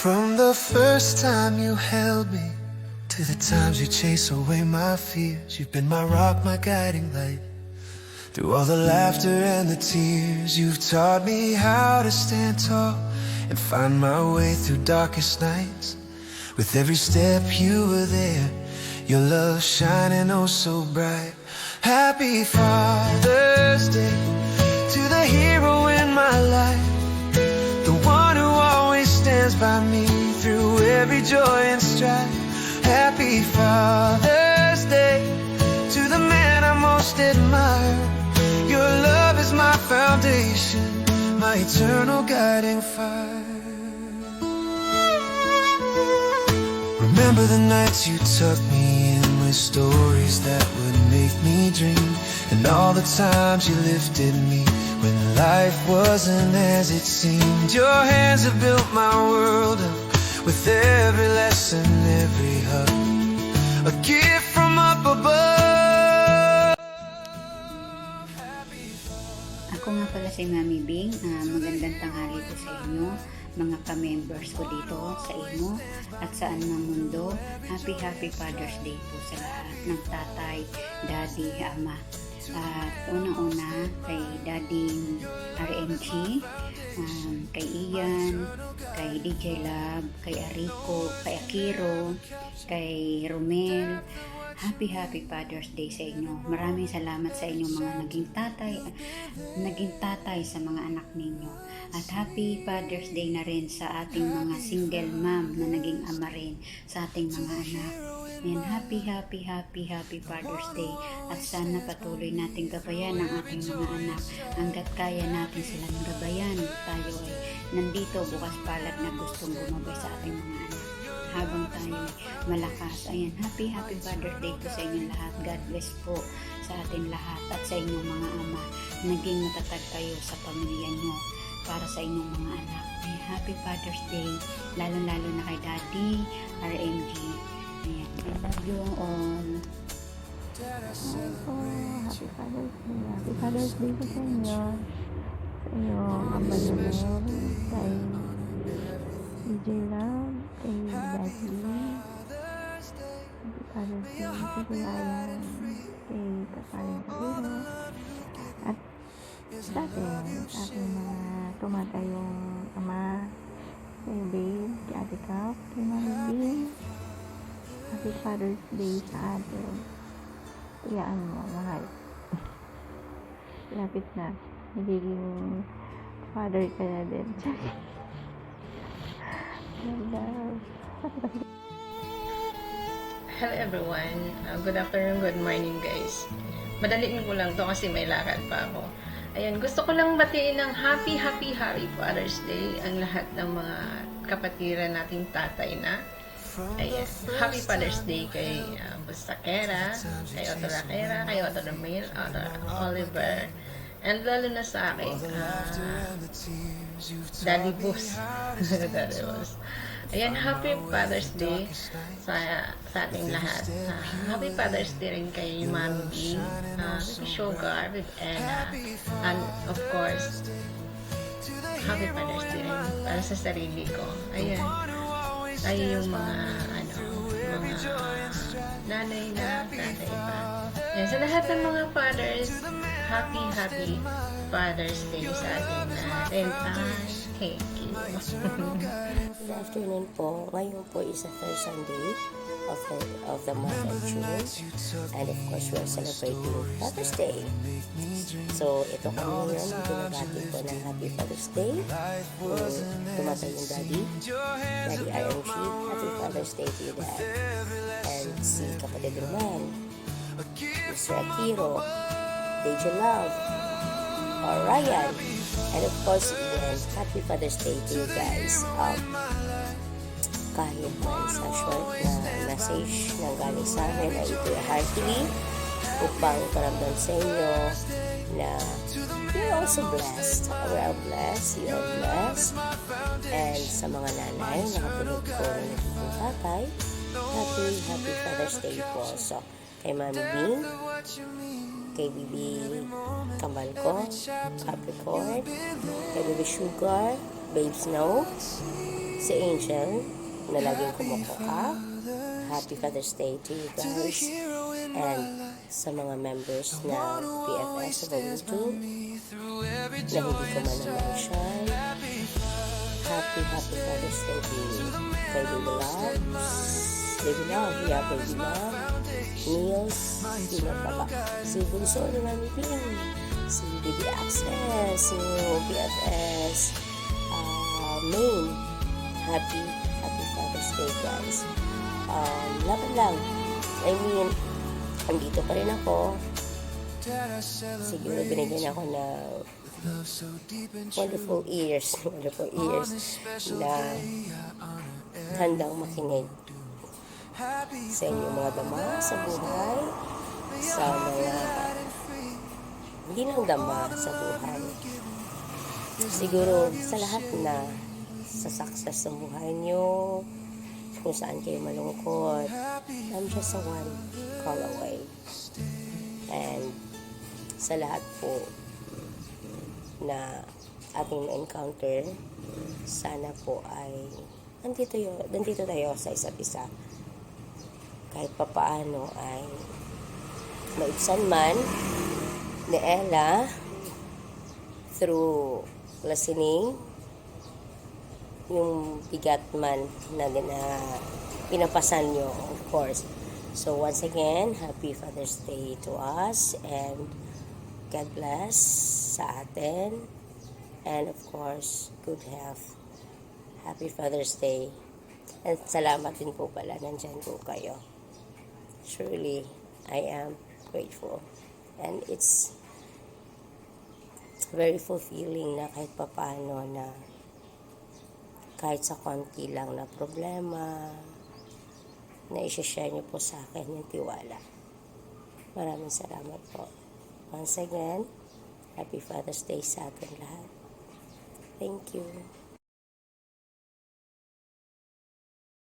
From the first time you held me to the times you chase away my fears, you've been my rock, my guiding light. Through all the laughter and the tears, you've taught me how to stand tall and find my way through darkest nights. With every step you were there, your love shining oh so bright. Happy Father's Day to the hero in my life, the one who always stands by me through every joy and strife. Happy Father's Day to the man I most admire. Your love is my foundation, my eternal guiding fire. Remember the nights you tucked me in with stories that would make me dream, and all the times you lifted me when life wasn't as it seemed. Your hands have built my world up with every lesson, every hug, a gift from up above. Ako nga pala si Mami Bing. Magandang tanghali po sa inyo, mga ka-members ko dito sa Imo at saan mang mundo. Happy Father's Day po sa lahat ng tatay, daddy, ama. At unang-una kay Daddy RMG, kay Ian, kay DJ Love, kay Arico, kay Akiro, kay Romel. Happy Father's Day sa inyo. Maraming salamat sa inyo mga naging tatay sa mga anak ninyo. At Happy Father's Day na rin sa ating mga single mom na naging ama rin sa ating mga anak. Yan, Happy Father's Day. At sana patuloy nating gabayan ang ating mga anak hanggat kaya natin silang gabayan. Tayo ay nandito bukas palad na gustong gumabay sa ating mga anak habang tayo malakas. Ayan, Happy Father's Day po sa inyong lahat. God bless po sa atin lahat at sa inyong mga ama. Naging matatag kayo sa pamilya nyo para sa inyong mga anak. Ayan, Happy Father's Day, lalo na kay Daddy RMG. Ayan, I love you all. Happy Father's Day po sa inyo. Sa inyo, kabalunod, kay DJ Love, kay Daddy. Happy Father's Day sa Kuyayan, kay Kapaling Kabiro. At sa ating mga tumatayong ama, kay Babe, kay Ate Kap, kay Mami Bing. Happy Father's Day sa atin. Iyaan mo, mahal. Lapit na. Nagiging father ka na din. Hello everyone. Good afternoon, good morning guys. Madaliin ko lang to kasi may lakad pa ako. Ayan, gusto ko lang batiin ng Happy Father's Day ang lahat ng mga kapatiran nating tatay na. Ayan, Happy Father's Day kay Bustakera, kay Otorakera, kay Otoramil, Oliver, and lalo na sa akin, Daddy Bus. Daddy Bus. Ayan, Happy Father's Day sa ating lahat. Happy Father's Day rin kay Mami Bing, with Sugar, with Anna, and of course, Happy Father's Day rin para sa sarili ko. Ayan, tayo yung mga nanay na tatay pa. Ayan, sa lahat ng mga fathers, Happy Father's Day sa ating natin. Thank you. Good afternoon po. Ngayon po is the third Sunday of the month of June. And of course, we are celebrating Father's Day. So, ito kami ngayon, binabati po ng Happy Father's Day. Tumatay yung Daddy RMG. Happy Father's Day to you, Dad. And si kapatid Roman, Mr. Akiro, DJ Love, Ryan, and of course, Ian. Happy Father's Day to you guys. Kahit man sa short na message na galing sa amin ay ito ay heartily upang paramdam sa inyo na you're also blessed. We are blessed, you are blessed. And sa mga nanay na katulad ko na nagiging tatay, Happy Father's Day po. So, kay Mami Bing, kay Bibi Kambal ko, Capricorn, kay Bibi Sugar, Babes know, si Angel, na laging kumukuha. Happy Father's Day to you guys. And sa mga members na PFS sa Babuto, na hindi ko man na-mention, Happy Father's Day to you. Kay Baby Love, yeah, Baby Love, Niels, sino pa ba? Si Bunso ni Mami Ping, si Baby Access, si PFS, Main. Happy Father's Day, guys. Laban lang. I mean, andito pa rin ako. Siguro binigyan ako ng wonderful ears na handang makinig sa inyong mga dama sa buhay, sa mga hindi lang dama sa buhay. Siguro sa lahat na sa success ng buhay nyo, kung saan kayo malungkot, I'm just a one call away. And sa lahat po na ating ma-encounter, sana po ay nandito tayo sa isa't isa. Kahit papaano ay maibsan man ni Ella through listening, yung bigat man na pinapasan nyo, of course. So once again, Happy Father's Day to us, and God bless sa atin, and of course, good health. Happy Father's Day. And salamat din po pala, nandyan po kayo. Truly, I am grateful. And it's very fulfilling na kahit papaano na kahit sa konti lang na problema, na i-share niyo po sa akin yung tiwala. Maraming salamat po. Once again, Happy Father's Day sa atin lahat. Thank you.